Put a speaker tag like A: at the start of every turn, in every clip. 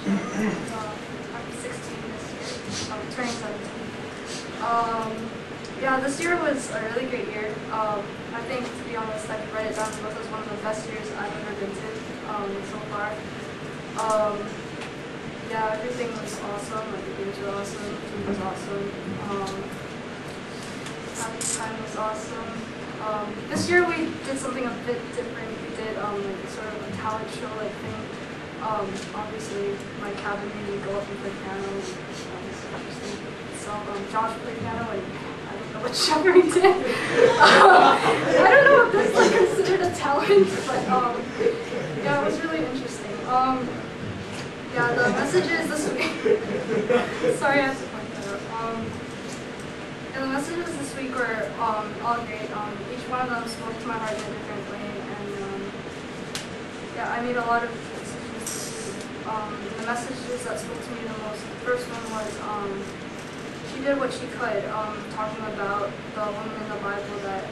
A: I'm 16 this year. I'm turning 17. Yeah, this year was a really great year. I think, to be honest, I could write it down as both as one of the best years I've ever been to so far. Yeah, everything was awesome. Like, the games were awesome, the food was awesome. Happy time was awesome. This year we did something a bit different. We did like sort of a talent show like thing. Obviously, my cabin made me go up and play piano. So Josh played piano, and I don't know what Shepherd did. I don't know if that's like considered a talent, but yeah, it was really interesting. Yeah, the messages this week. Sorry, I have to point that out. Yeah, the messages this week were all great. Each one of them spoke to my heart in a different way, and yeah, I made a lot of decisions this week. The messages that spoke to me the most, the first one was she did what she could, talking about the woman in the Bible that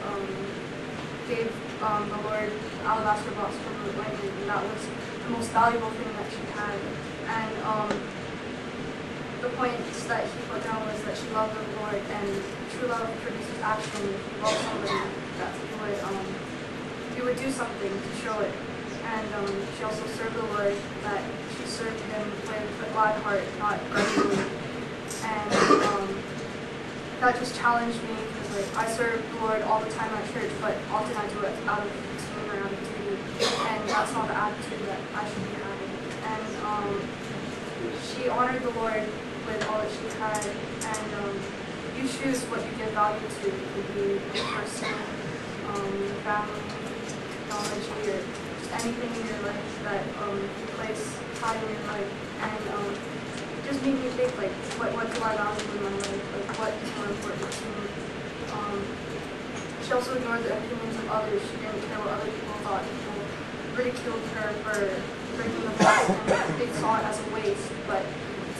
A: gave the Lord the alabaster box from the wedding, and that was the most valuable thing that she had. And the points that he put down was that she loved the Lord, and true love produces action. If you love somebody, that you would do something to show it. And she also served the Lord, that she served him with a glad heart, not grudgingly. And that just challenged me, because like I serve the Lord all the time at church, but often I do it out of routine or out of duty, and that's not the attitude that I should be having. And she honored the Lord with all that she had, and you choose what you give value to. It could be your person, your family, technology, or just anything in your life that you place high in your life. And it just made me think, like, what do I value in my life? Like, what is more important to me? She also ignored the opinions of others. She didn't care what other people thought. People ridiculed her for breaking the box, and they saw it as a waste, but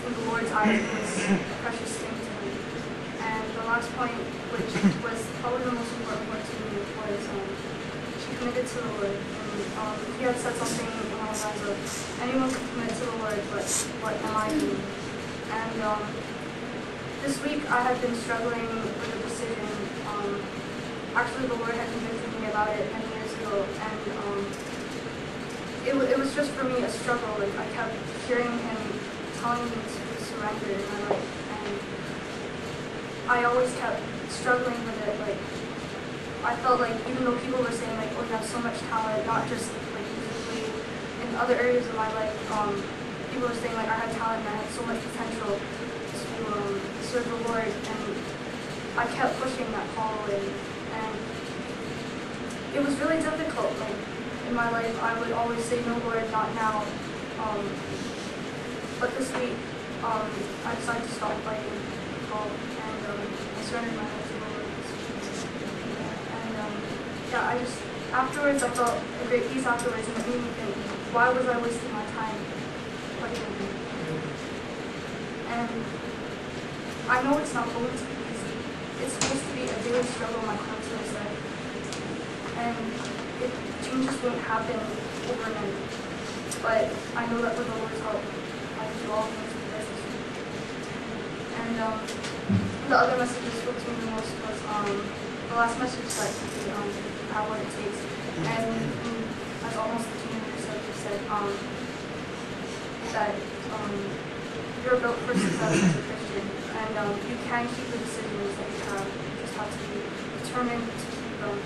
A: in the Lord's eyes it was a precious thing to him. And the last point, which was probably the most important one to me, was she committed to the Lord. And he had said something along the lines of, anyone can commit to the Lord, but what am I doing? And this week I had been struggling with a decision. Actually, the Lord had convicted me about it many years ago, and it was just for me a struggle. Like, I kept hearing him telling me to surrender in my life, and I always kept struggling with it. Like, I felt like even though people were saying like, oh, you have so much talent, not just like musically, in other areas of my life, people were saying like I had talent and I had so much potential to serve the Lord, and I kept pushing that call away, and it was really difficult. Like, in my life, I would always say, no, Lord, not now. But this week, I decided to stop fighting the call, and I surrendered my life to the Lord. And yeah, I just, afterwards, I felt a great peace afterwards, and it made me think, why was I wasting my time fighting him? And I know it's not going to be easy. It's supposed to be a daily struggle my conscience life. And changes won't happen overnight. But I know that with the Lord's help, I can do all things through Christ. And the other message that spoke to me the most was the last message that you have what it takes. And as almost the teenager said, you said that you're built for success as a Christian, and you can keep the decisions that you have. You just have to be determined to keep them.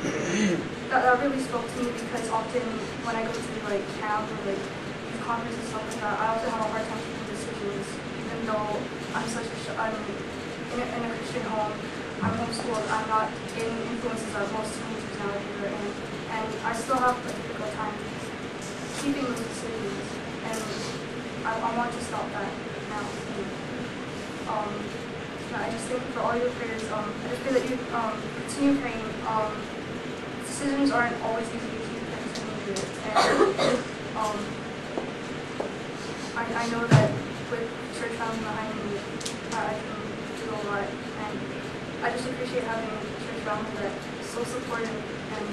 A: And that really spoke to me, because often when I go to like camp or like youth conferences and stuff like that, I also have a hard time making decisions, even though I'm in a Christian home. I'm homeschooled. I'm not in influences that most teenagers nowadays are in, and I still have a difficult time keeping those decisions. And I want to stop that now. I just thank you for all your prayers. I just pray that you continue praying. Decisions aren't always easy to keep as teenagers, and I know that with church family behind me, I can do a lot, and I just appreciate having a church family that is so supportive and